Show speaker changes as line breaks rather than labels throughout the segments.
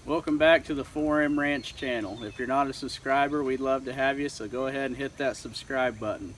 Welcome back to the 4M Ranch channel. If you're not a subscriber, we'd love to have you, so go ahead and hit that subscribe button.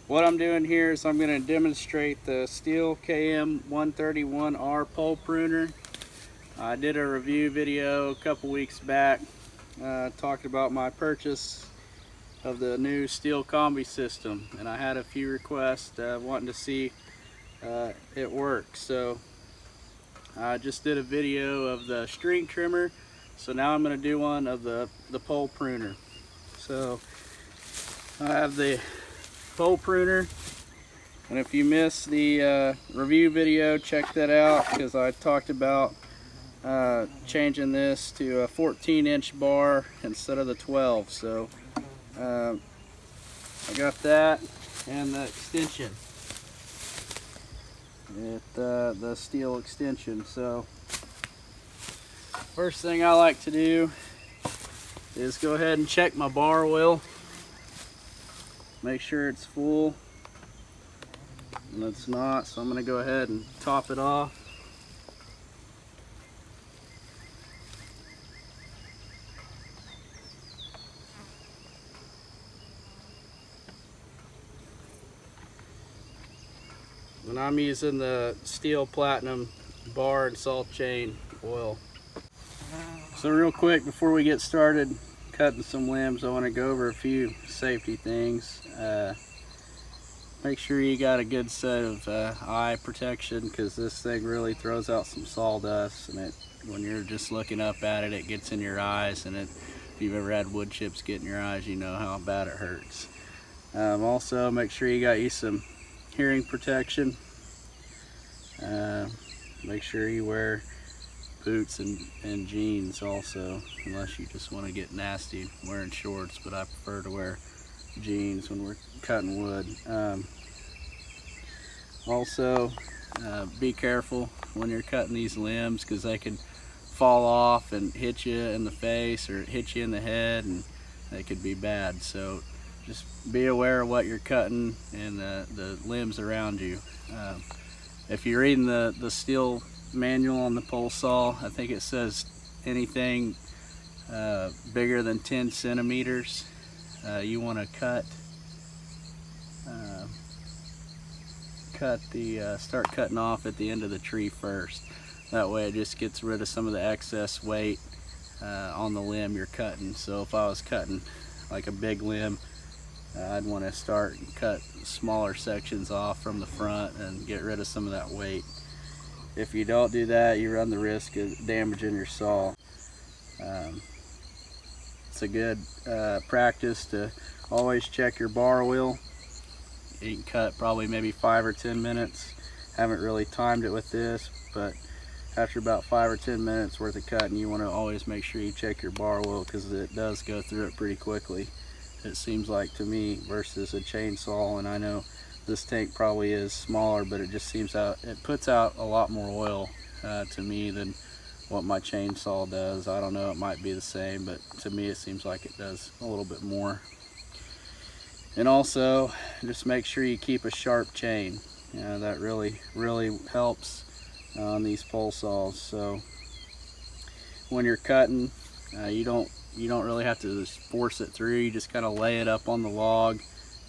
What I'm doing here is I'm going to demonstrate the Stihl KM 131R pole pruner. I did a review video a couple weeks back talking about my purchase of the new Stihl Kombi system, and I had a few requests wanting to see it work. So I just did a video of the string trimmer, so now I'm going to do one of the pole pruner. So I have the pole pruner, and if you missed the review video, check that out, because I talked about changing this to a 14-inch bar instead of the 12. So I got that and the extension. The Stihl extension. So first thing I like to do is go ahead and check my bar oil, make sure it's full, and it's not, so I'm going to go ahead and top it off. And I'm using the Stihl Platinum bar and salt chain oil. So real quick, before we get started cutting some limbs, I want to go over a few safety things. Make sure you got a good set of eye protection, because this thing really throws out some sawdust, and when you're just looking up at it, it gets in your eyes, and if you've ever had wood chips get in your eyes, you know how bad it hurts. Also, make sure you got you some hearing protection. Make sure you wear boots and jeans also, unless you just want to get nasty wearing shorts, but I prefer to wear jeans when we're cutting wood. Also, be careful when you're cutting these limbs, because they can fall off and hit you in the face or hit you in the head, and they could be bad. So just be aware of what you're cutting and the limbs around you. If you're reading the Stihl manual on the pole saw, I think it says anything bigger than 10 centimeters, you want to start cutting off at the end of the tree first. That way it just gets rid of some of the excess weight on the limb you're cutting. So if I was cutting like a big limb, I'd want to start and cut smaller sections off from the front and get rid of some of that weight. If you don't do that, you run the risk of damaging your saw. It's a good practice to always check your bar oil. You can cut probably maybe 5 or 10 minutes. Haven't really timed it with this, but after about 5 or 10 minutes worth of cutting, you want to always make sure you check your bar oil, because it does go through it pretty quickly, it seems like to me, versus a chainsaw. And I know this tank probably is smaller, but it just seems it puts out a lot more oil to me than what my chainsaw does. I don't know, it might be the same, but to me it seems like it does a little bit more. And also, just make sure you keep a sharp chain. That really helps on these pole saws. So when you're cutting, you don't really have to just force it through. You just kind of lay it up on the log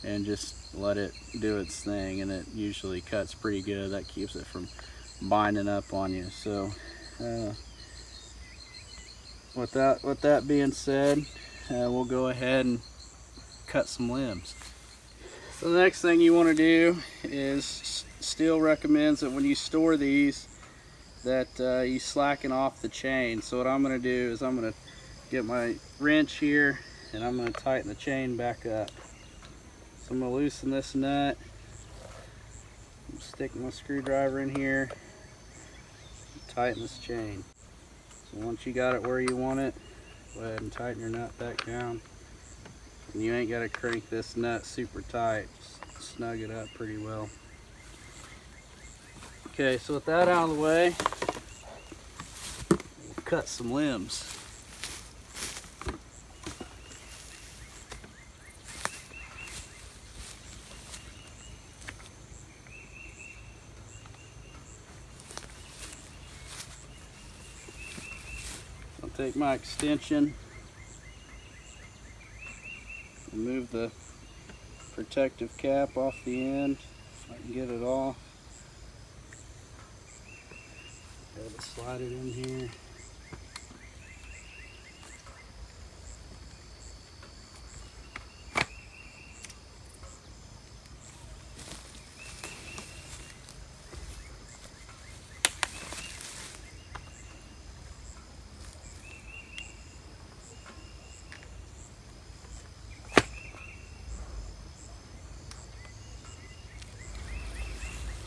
and just let it do its thing, and it usually cuts pretty good. That keeps it from binding up on you. So with that being said, we'll go ahead and cut some limbs. So the next thing you want to do is, Stihl recommends that when you store these, that you slacken off the chain. So what I'm going to do is I'm going to get my wrench here, and I'm going to tighten the chain back up. So I'm going to loosen this nut, stick my screwdriver in here, tighten this chain. So once you got it where you want it, go ahead and tighten your nut back down. And you ain't got to crank this nut super tight, just snug it up pretty well. Okay, so with that out of the way, we'll cut some limbs. take my extension, remove the protective cap off the end, if I can get it off. Gotta slide it in here.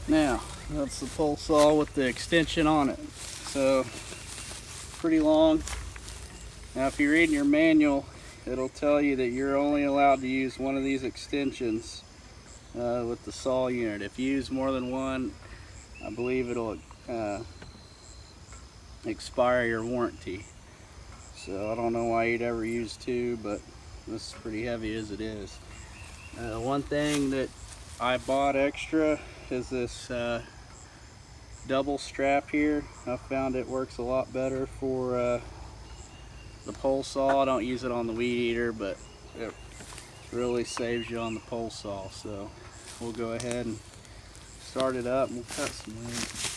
Now, that's the pole saw with the extension on it. So, pretty long. Now, if you read in your manual, it'll tell you that you're only allowed to use one of these extensions with the saw unit. If you use more than one, I believe it'll expire your warranty. So, I don't know why you'd ever use two, but this is pretty heavy as it is. One thing that I bought extra is this double strap here. I found it works a lot better for the pole saw. I don't use it on the weed eater, but it really saves you on the pole saw. So we'll go ahead and start it up and we'll cut some limbs.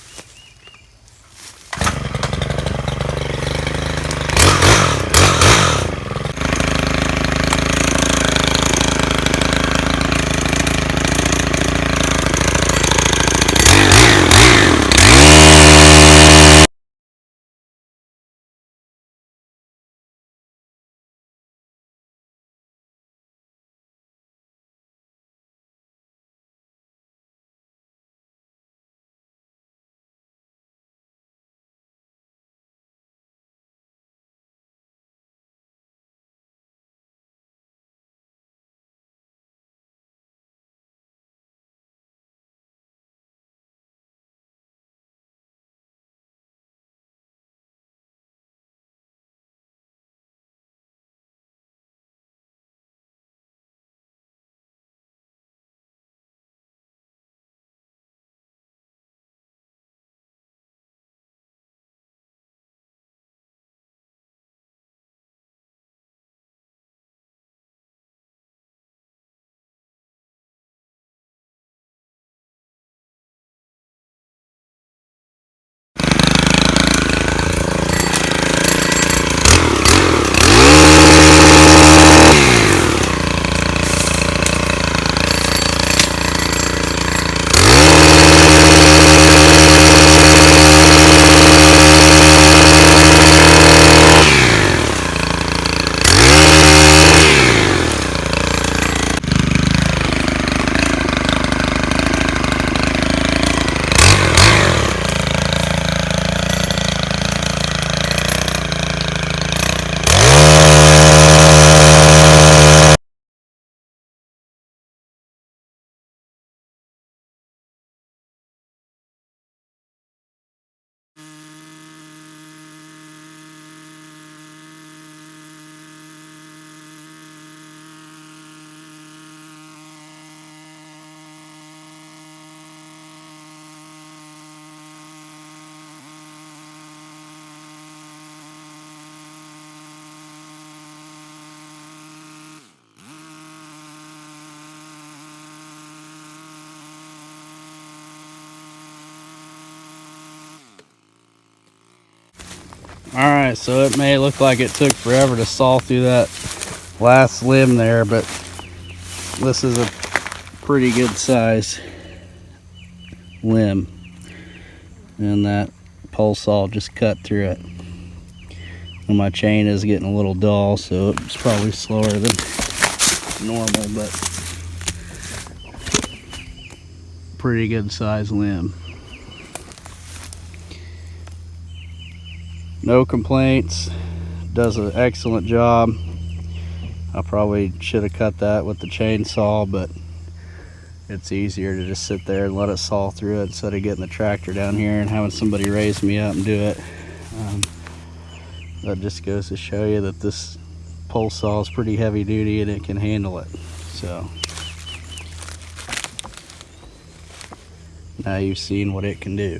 Alright, so it may look like it took forever to saw through that last limb there, but this is a pretty good size limb, and that pole saw just cut through it. And my chain is getting a little dull, so it's probably slower than normal, but pretty good size limb. No complaints, does an excellent job. I probably should have cut that with the chainsaw, but it's easier to just sit there and let it saw through it instead of getting the tractor down here and having somebody raise me up and do it. That just goes to show you that this pole saw is pretty heavy duty and it can handle it. So now you've seen what it can do.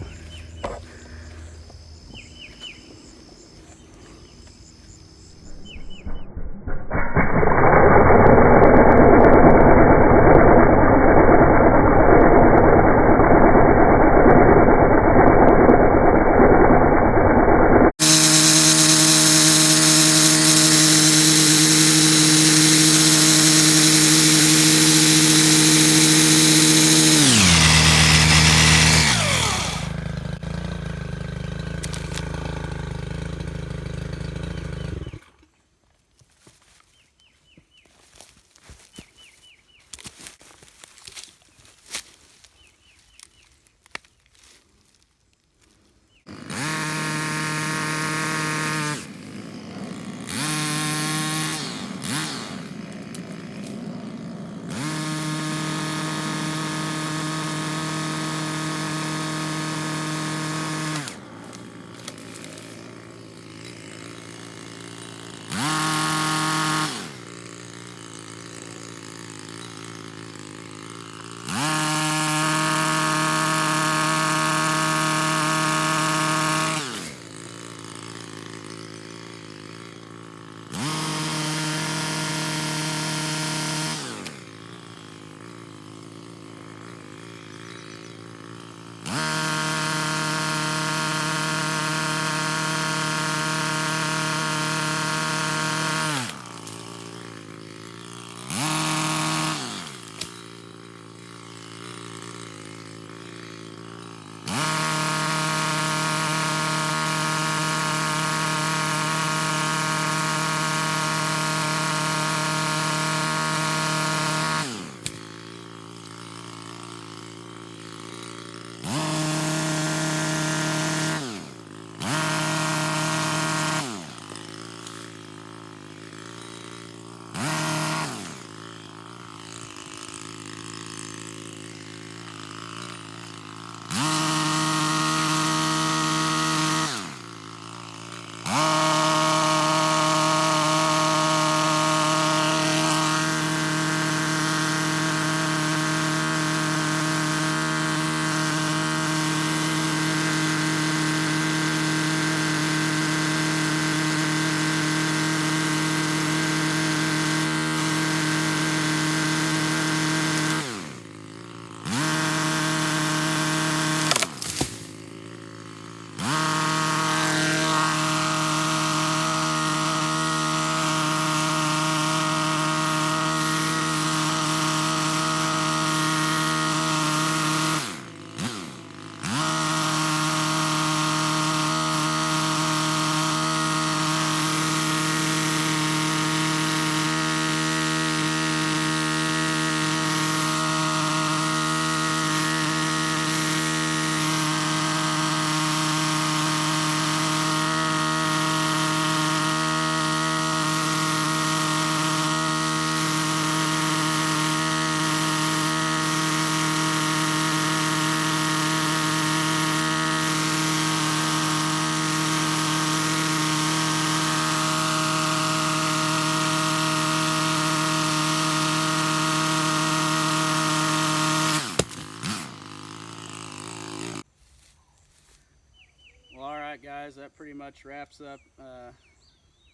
pretty much wraps up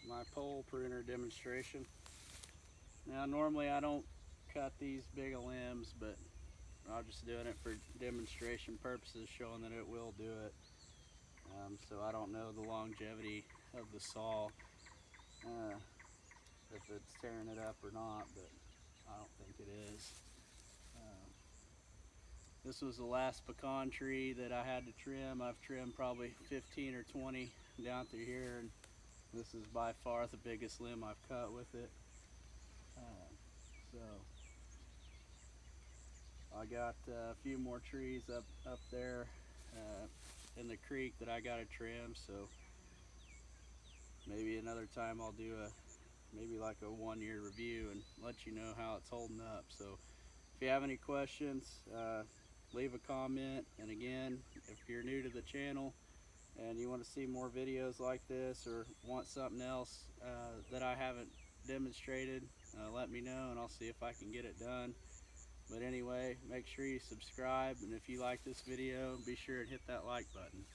my pole pruner demonstration. Now normally I don't cut these big of limbs, but I'm just doing it for demonstration purposes, showing that it will do it. So I don't know the longevity of the saw, if it's tearing it up or not, but I don't think it is. This was the last pecan tree that I had to trim. I've trimmed probably 15 or 20 down through here, and this is by far the biggest limb I've cut with it. So I got a few more trees up there in the creek that I got to trim, so maybe another time I'll do maybe like a 1-year review and let you know how it's holding up. So if you have any questions, leave a comment. And again, if you're new to the channel and you want to see more videos like this or want something else that I haven't demonstrated, let me know and I'll see if I can get it done. But anyway, make sure you subscribe, and if you like this video, be sure to hit that like button.